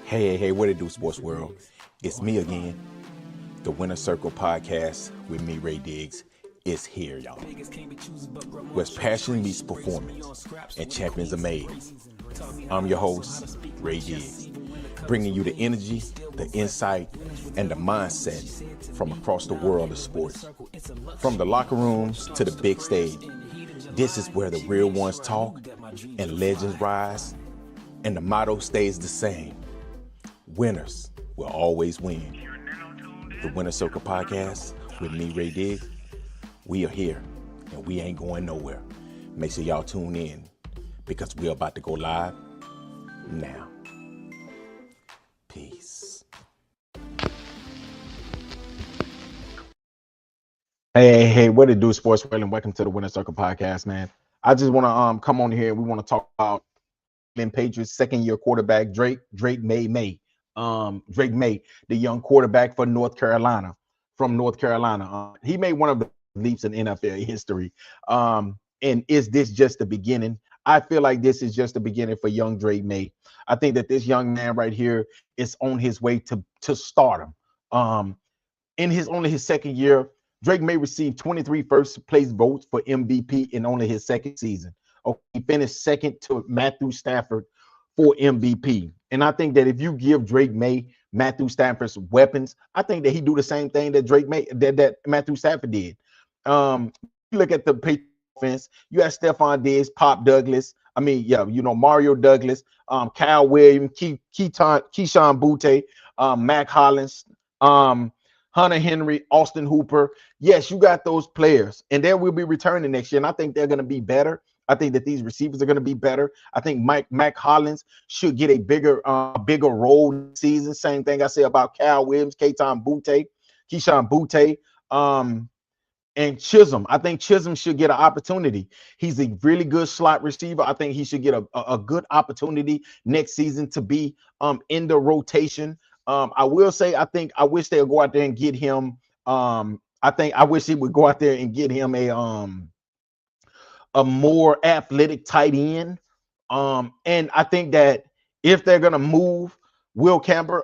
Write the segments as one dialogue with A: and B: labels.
A: Hey, what it do, sports world? It's me again. The Winner Circle podcast with me, Ray Diggs, is here, y'all. Where passion meets performance and champions are made. I'm your host, Ray Diggs, bringing you the energy, the insight, and the mindset from across the world of sports. From the locker rooms to the big stage, this is where the real ones talk and legends rise, and the motto stays the same. Winners will always win. The Winner Circle podcast with me, Ray Diggs. We are here and we ain't going nowhere. Make sure y'all tune in because we're about to go live now. Peace. Hey, what it do, sports world, and welcome to the Winner Circle podcast, man. I just want to come on here. We want to talk about Patriots second-year quarterback Drake Maye. Drake Maye, the young quarterback for North Carolina, he made one of the leaps in NFL history. And is this just the beginning? I feel like this is just the beginning for young Drake Maye. I think that this young man right here is on his way to stardom. In only his second year, Drake Maye received 23 first place votes for MVP in only his second season. Okay, he finished second to Matthew Stafford for MVP. And I think that if you give Drake Maye Matthew Stafford's weapons, I think that he do the same thing that that Matthew Stafford did. You look at the Patriots offense, you have Stephon Diggs, Pop Douglas. Mario Douglas, Kyle Williams, Keyshawn Butte, Mac Hollins, Hunter Henry, Austin Hooper. Yes, you got those players, and they will be returning next year. And I think they're going to be better. I think that these receivers are going to be better. I think Mac Hollins should get a bigger role this season. Same thing I say about Kyle Williams, Keyshawn Butte, and Chisholm. I think Chisholm should get an opportunity. He's a really good slot receiver. I think he should get a good opportunity next season to be in the rotation. I will say I wish they would go out there and get him. I wish he would go out there and get him a more athletic tight end. And I think that if they're gonna move Will Campbell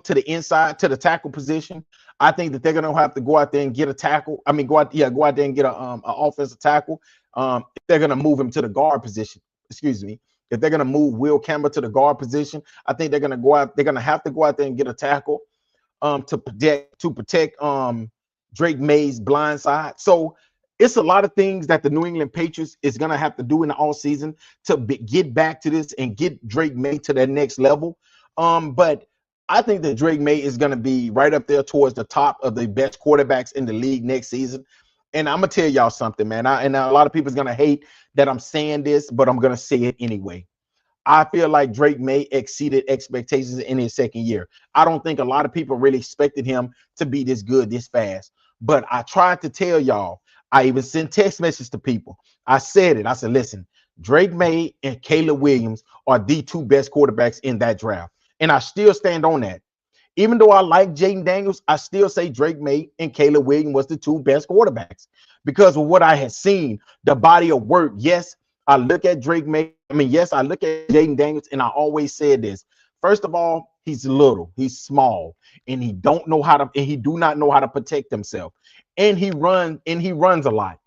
A: to the inside to the tackle position, I think that they're gonna have to go out there and get a tackle. Go out there and get an offensive tackle. If they're gonna move him to the guard position, if they're gonna move Will Campbell to the guard position, I think they're gonna have to go out there and get a tackle to protect Drake Maye's blind side. So it's a lot of things that the New England Patriots is going to have to do in the offseason to get back to this and get Drake Maye to that next level. But I think that Drake Maye is going to be right up there towards the top of the best quarterbacks in the league next season. And I'm going to tell y'all something, man. And a lot of people is going to hate that I'm saying this, but I'm going to say it anyway. I feel like Drake Maye exceeded expectations in his second year. I don't think a lot of people really expected him to be this good this fast. But I tried to tell y'all, I even sent text messages to people. I said it. I said, listen, Drake Maye and Caleb Williams are the two best quarterbacks in that draft. And I still stand on that. Even though I like Jaden Daniels, I still say Drake Maye and Caleb Williams was the two best quarterbacks because of what I had seen, the body of work. Yes, I look at Drake Maye. Yes, I look at Jaden Daniels, and I always said this. First of all, he's little, he's small, and he do not know how to protect himself. And he runs a lot.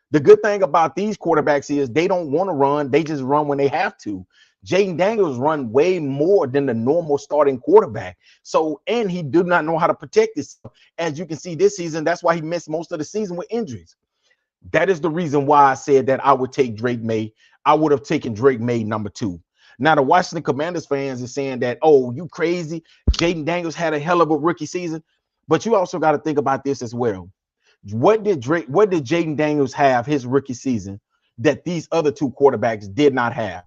A: The good thing about these quarterbacks is they don't want to run. They just run when they have to. Jaden Daniels run way more than the normal starting quarterback. So, and he did not know how to protect himself. As you can see this season, that's why he missed most of the season with injuries. That is the reason why I said that I would take Drake Maye. I would have taken Drake Maye number 2. Now, the Washington Commanders fans are saying that, oh, you crazy. Jaden Daniels had a hell of a rookie season. But you also got to think about this as well. What did Jaden Daniels have his rookie season that these other two quarterbacks did not have?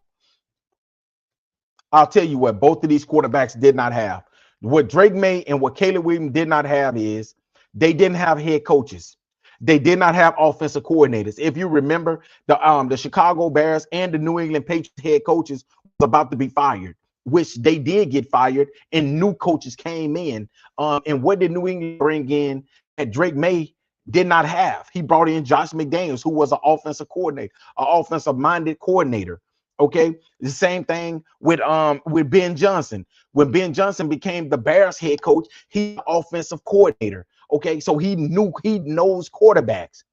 A: I'll tell you what both of these quarterbacks did not have. What Drake Maye and what Caleb Williams did not have is they didn't have head coaches. They did not have offensive coordinators. If you remember, the Chicago Bears and the New England Patriots head coaches was about to be fired, which they did get fired, and new coaches came in. And what did New England bring in that Drake Maye did not have? He brought in Josh McDaniels, who was an offensive coordinator, an offensive-minded coordinator. Okay, the same thing with Ben Johnson. When Ben Johnson became the Bears head coach, he's offensive coordinator. Okay, so he knows quarterbacks.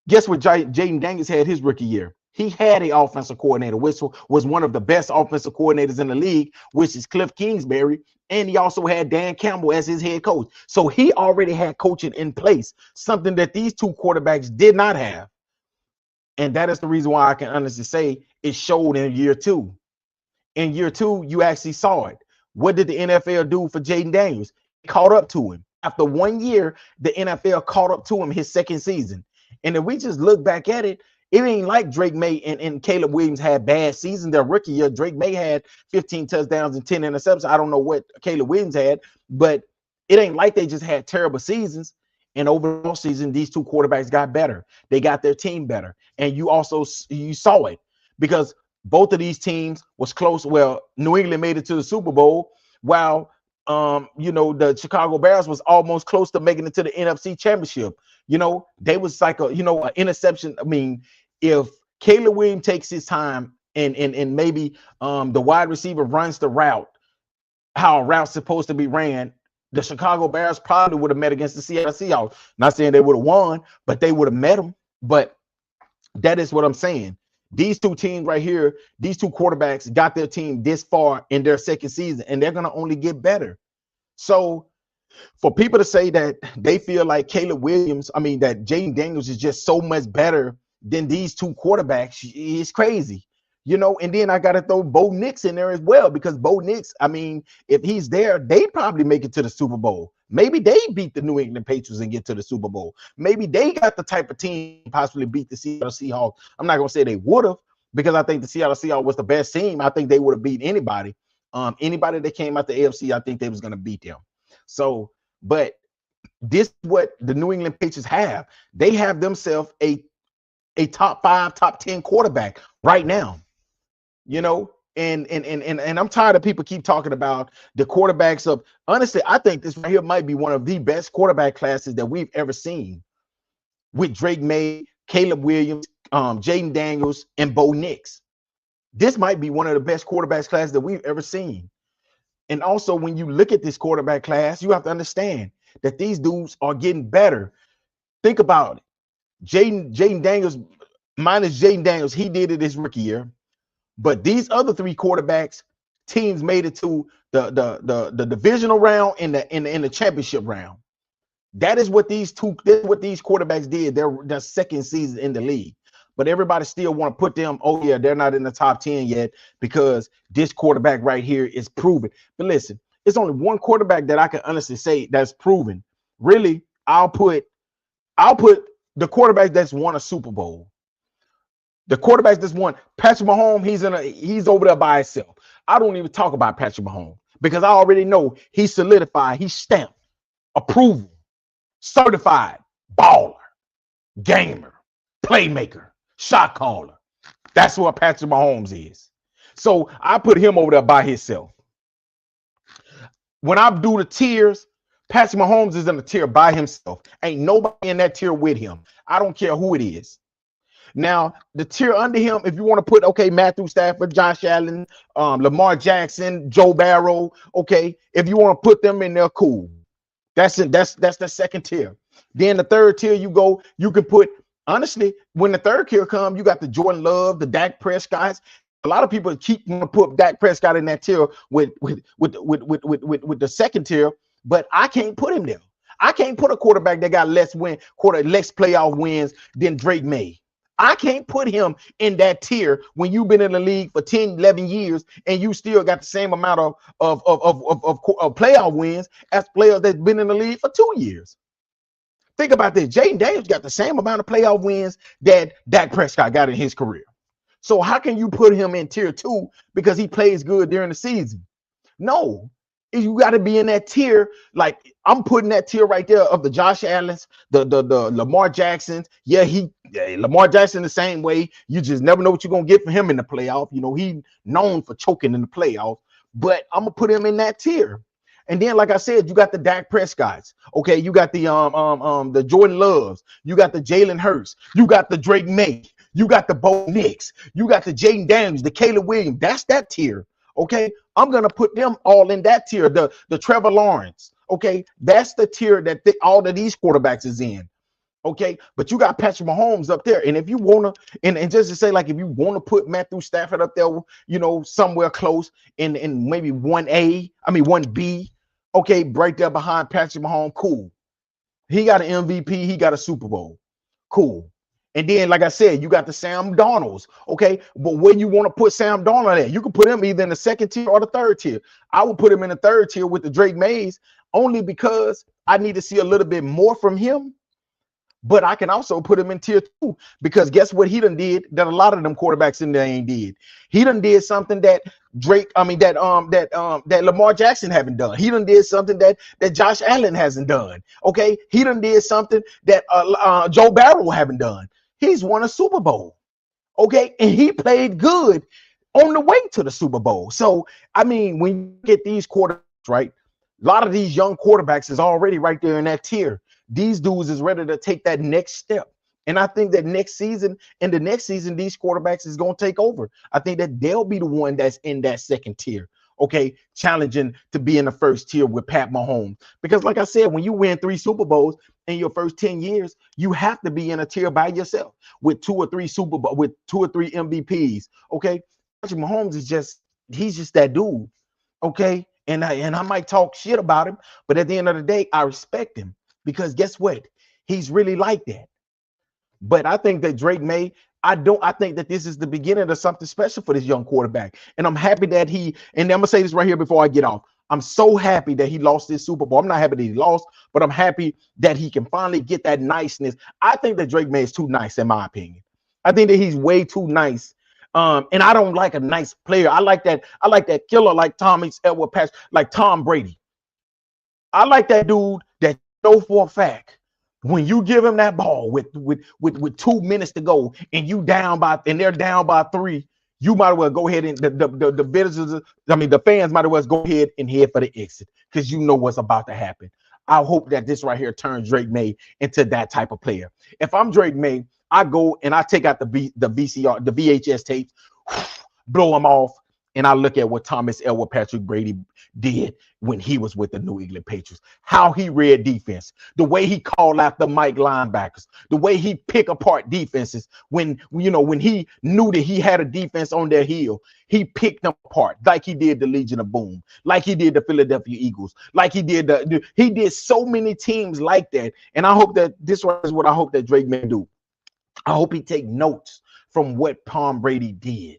A: Guess what? Jaden Daniels had his rookie year. He had an offensive coordinator, which was one of the best offensive coordinators in the league, which is Cliff Kingsbury. And he also had Dan Campbell as his head coach. So he already had coaching in place, something that these two quarterbacks did not have. And that is the reason why I can honestly say it showed in year two. In year two, you actually saw it. What did the NFL do for Jaden Daniels? It caught up to him. After 1 year, the NFL caught up to him his second season. And if we just look back at it, it ain't like Drake Maye and Caleb Williams had bad seasons. Their rookie year, Drake Maye had 15 touchdowns and 10 interceptions. I don't know what Caleb Williams had, but it ain't like they just had terrible seasons. And overall season, these two quarterbacks got better. They got their team better. And you saw it because both of these teams was close. Well, New England made it to the Super Bowl, while the Chicago Bears was almost close to making it to the NFC Championship. They was like an interception. I mean, if Caleb Williams takes his time and maybe the wide receiver runs the route, how a route's supposed to be ran, the Chicago Bears probably would have met against the Seattle Seahawks. Not saying they would have won, but they would have met them. But that is what I'm saying. These two teams right here, these two quarterbacks got their team this far in their second season, and they're going to only get better. So for people to say that they feel like that Jaden Daniels is just so much better than these two quarterbacks is crazy. And then I got to throw Bo Nix in there as well, because Bo Nix, I mean, if he's there, they probably make it to the Super Bowl. Maybe they beat the New England Patriots and get to the Super Bowl. Maybe they got the type of team possibly beat the Seattle Seahawks. I'm not going to say they would have, because I think the Seattle Seahawks was the best team. I think they would have beat anybody. Anybody that came out the AFC, I think they was going to beat them. So, but this is what the New England Patriots have. They have themselves a top 5, top 10 quarterback right now. And I'm tired of people keep talking about the quarterbacks of, honestly, I think this right here might be one of the best quarterback classes that we've ever seen, with Drake Maye, Caleb Williams, Jaden Daniels, and Bo Nix. This might be one of the best quarterbacks classes that we've ever seen. And also, when you look at this quarterback class, you have to understand that these dudes are getting better. Think about it. Jaden Daniels, minus Jaden Daniels, he did it his rookie year. But these other three quarterbacks, teams made it to the divisional round and the championship round. That is what these quarterbacks did their second season in the league. But everybody still want to put them, oh yeah, they're not in the top 10 yet because this quarterback right here is proven. But listen, it's only one quarterback that I can honestly say that's proven. Really, I'll put the quarterback that's won a Super Bowl. The quarterback that's won, Patrick Mahomes, he's over there by himself. I don't even talk about Patrick Mahomes because I already know he's solidified, he's stamped, approval, certified, baller, gamer, playmaker, shot caller. That's what Patrick Mahomes is. So I put him over there by himself. When I do the tiers, Patrick Mahomes is in the tier by himself. Ain't nobody in that tier with him. I don't care who it is. Now, the tier under him, if you want to put, okay, Matthew Stafford, Josh Allen, Lamar Jackson, Joe Burrow, okay, if you want to put them in there, cool. That's it. That's the second tier. Then the third tier, you can put, honestly, when the third tier comes, you got the Jordan Love, the Dak Prescott. A lot of people keep want to put Dak Prescott in that tier with the second tier, but I can't put him there. I can't put a quarterback that got less playoff wins than Drake Maye. I can't put him in that tier when you've been in the league for 10, 11 years and you still got the same amount of playoff wins as players that's been in the league for 2 years. Think about this. Jaden Daniels got the same amount of playoff wins that Dak Prescott got in his career. So how can you put him in tier 2 because he plays good during the season? No. You got to be in that tier. Like I'm putting that tier right there of the Josh Allens, the Lamar Jacksons. Yeah, Lamar Jackson the same way. You just never know what you're gonna get from him in the playoff. He known for choking in the playoff. But I'm gonna put him in that tier. And then, like I said, you got the Dak Prescotts. Okay, you got the Jordan Loves. You got the Jalen Hurts. You got the Drake Maye. You got the Bo Nix. You got the Jaden Daniels, the Caleb Williams. That's that tier. Okay. I'm going to put them all in that tier. The Trevor Lawrence. Okay. That's the tier that all of these quarterbacks is in. Okay, but you got Patrick Mahomes up there. And if you want to, and just to say, like, if you want to put Matthew Stafford up there, you know, somewhere close in maybe 1A, I mean 1B, okay, right there behind Patrick Mahomes, cool. He got an MVP, he got a Super Bowl. Cool. And then, like I said, you got the Sam Darnolds, okay? But where you want to put Sam Darnold at? You can put him either in the second tier or the third tier. I would put him in the third tier with the Drake Mays, only because I need to see a little bit more from him. But I can also put him in tier 2 because guess what he done did that a lot of them quarterbacks in there ain't did. He done did something that that Lamar Jackson haven't done. He done did something that Josh Allen hasn't done. Okay, he done did something that Joe Barrow haven't done. He's won a Super Bowl. Okay, and he played good on the way to the Super Bowl. So I mean, when you get these quarterbacks right, a lot of these young quarterbacks is already right there in that tier. These dudes is ready to take that next step. And I think that next season, these quarterbacks is going to take over. I think that they'll be the one that's in that second tier, okay, challenging to be in the first tier with Pat Mahomes. Because like I said, when you win 3 Super Bowls in your first 10 years, you have to be in a tier by yourself with 2 or 3 MVPs, okay? Patrick Mahomes is he's just that dude, okay? And I might talk shit about him, but at the end of the day, I respect him. Because guess what? He's really like that. But I think that Drake Maye, I think that this is the beginning of something special for this young quarterback. And I'm happy that and I'm going to say this right here before I get off. I'm so happy that he lost this Super Bowl. I'm not happy that he lost, but I'm happy that he can finally get that niceness. I think that Drake Maye is too nice, in my opinion. I think that he's way too nice. And I don't like a nice player. I like that killer like Thomas Edward Patch, like Tom Brady. I like that dude that know for a fact when you give him that ball with 2 minutes to go and they're down by 3, you might as well go ahead and the visitors, I mean the fans might as well go ahead and head for the exit because you know what's about to happen. I hope that this right here turns Drake Maye into that type of player. If I'm Drake Maye, I go and I take out the VCR, the VHS tapes, blow them off, and I look at what Thomas Edward Patrick Brady did when he was with the New England Patriots. How he read defense, the way he called out the Mike linebackers, the way he pick apart defenses when he knew that he had a defense on their heel. He picked them apart like he did the Legion of Boom, like he did the Philadelphia Eagles, like he did he did so many teams like that. And I hope that this is what I hope that Drake Maye do. I hope he take notes from what Tom Brady did.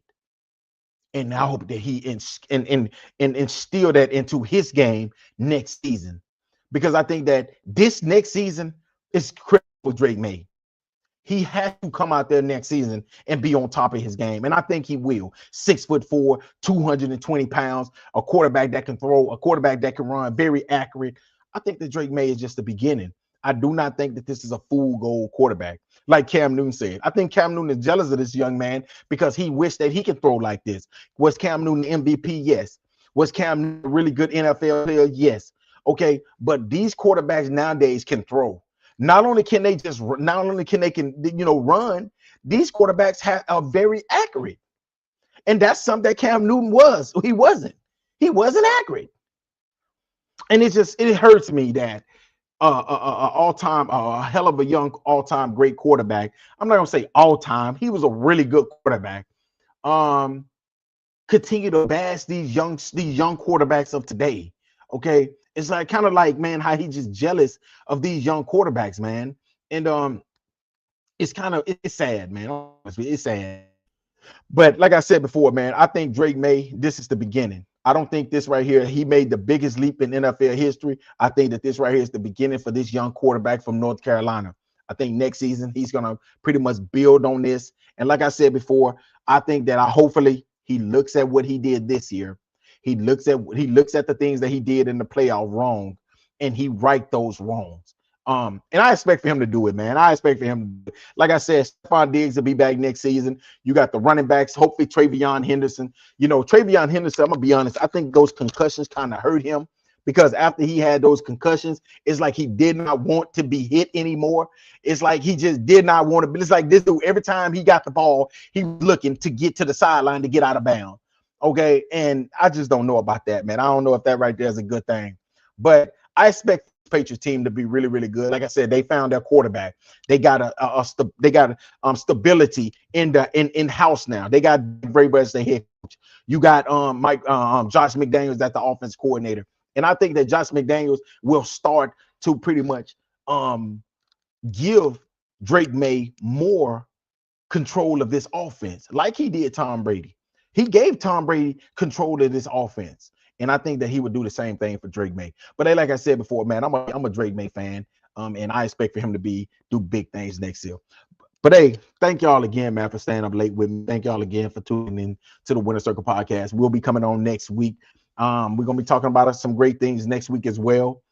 A: And I hope that he instill that into his game next season, because I think that this next season is critical for Drake Maye. He has to come out there next season and be on top of his game, and I think he will. 6'4", 220 pounds, a quarterback that can throw, a quarterback that can run, very accurate. I think that Drake Maye is just the beginning. I do not think that this is a full goal quarterback. Like Cam Newton said, I think Cam Newton is jealous of this young man because he wished that he could throw like this. Was Cam Newton MVP? Yes. Was Cam Newton a really good NFL player? Yes. Okay, but these quarterbacks nowadays can throw. Not only can they run. These quarterbacks are very accurate, and that's something that Cam Newton was. He wasn't accurate, and it hurts me that all-time, a hell of a young all-time great quarterback. I'm not gonna say all-time. He was a really good quarterback. Continue to bash these young quarterbacks of today. Okay, it's like kind of like, man, how he just jealous of these young quarterbacks, man. And it's sad, man. Honestly, it's sad. But like I said before, man, I think Drake Maye, this is the beginning. I don't think this right here, he made the biggest leap in NFL history. I think that this right here is the beginning for this young quarterback from North Carolina. I think next season he's going to pretty much build on this. And like I said before, I think that hopefully he looks at what he did this year. He looks at the things that he did in the playoff wrong, and he right those wrongs. And I expect for him to do it, man. I expect for him, like I said, Stephon Diggs will be back next season. You got the running backs, hopefully TreVeyon Henderson. Travion Henderson, I'm gonna be honest, I think those concussions kind of hurt him because after he had those concussions, it's like he did not want to be hit anymore. It's like he just did not want to be. It's like this dude, every time he got the ball, he was looking to get to the sideline to get out of bounds. Okay. And I just don't know about that, man. I don't know if that right there is a good thing. But I expect the Patriots team to be really, really good. Like I said, they found their quarterback. They got stability in house now. They got Vrabel as the head coach. You got Josh McDaniels as the offense coordinator. And I think that Josh McDaniels will start to pretty much give Drake Maye more control of this offense, like he did Tom Brady. He gave Tom Brady control of this offense. And I think that he would do the same thing for Drake Maye. But like I said before, man, I'm a Drake Maye fan. And I expect for him to do big things next year. But hey, thank y'all again, man, for staying up late with me. Thank y'all again for tuning in to the Winner Circle podcast. We'll be coming on next week. We're gonna be talking about some great things next week as well.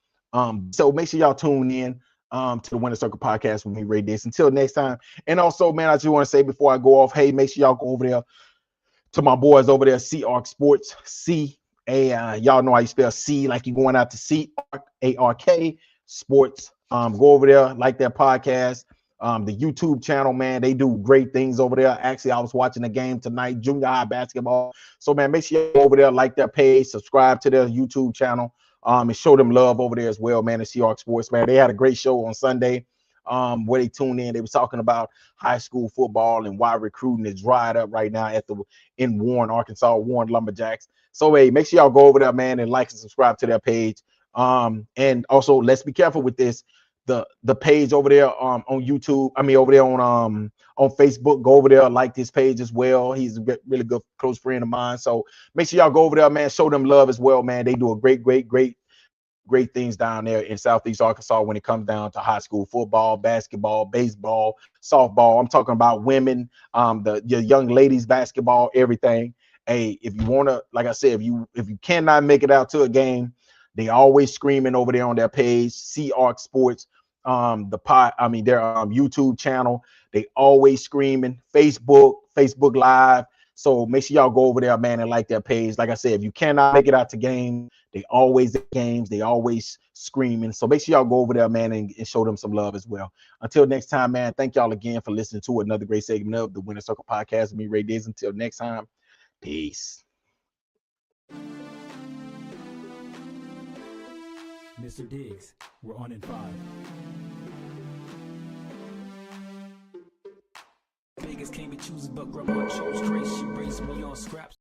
A: So make sure y'all tune in to the Winner Circle podcast with me, Ray Diggs. Until next time. And also, man, I just want to say before I go off, hey, make sure y'all go over there to my boys over there, C-Ark Sports, y'all know how you spell C, like you're going out to C-A-R-K Sports. Go over there, like their podcast. The YouTube channel, man, they do great things over there. Actually, I was watching the game tonight, junior high basketball. So, man, make sure you go over there, like their page, subscribe to their YouTube channel, and show them love over there as well, man, at C-Ark Sports, man. They had a great show on Sunday. Where they tuned in, they was talking about high school football and why recruiting is dried up right now in Warren, Arkansas, Warren Lumberjacks. So hey, make sure y'all go over there, man, and like and subscribe to their page. And also let's be careful with this. The page over there on YouTube, over there on Facebook, go over there, like this page as well. He's a really good close friend of mine. So make sure y'all go over there, man, show them love as well, man. They do a great things down there in Southeast Arkansas when it comes down to high school football, basketball, baseball, softball. I'm talking about women, the young ladies basketball, everything. Hey, if you want to, like I said, if you cannot make it out to a game, they always screaming over there on their page, C-Ark Sports, their YouTube channel. They always screaming. Facebook Live. So make sure y'all go over there, man, and like their page. Like I said, if you cannot make it out to games, they always at games. They always screaming. So make sure y'all go over there, man, and show them some love as well. Until next time, man, thank y'all again for listening to another great segment of the Winner Circle podcast with me, Ray Diggs. Until next time, peace.
B: Mr. Diggs, we're on in 5. Vegas can't be choosers, but grandma chose Trace. She raised me on scraps.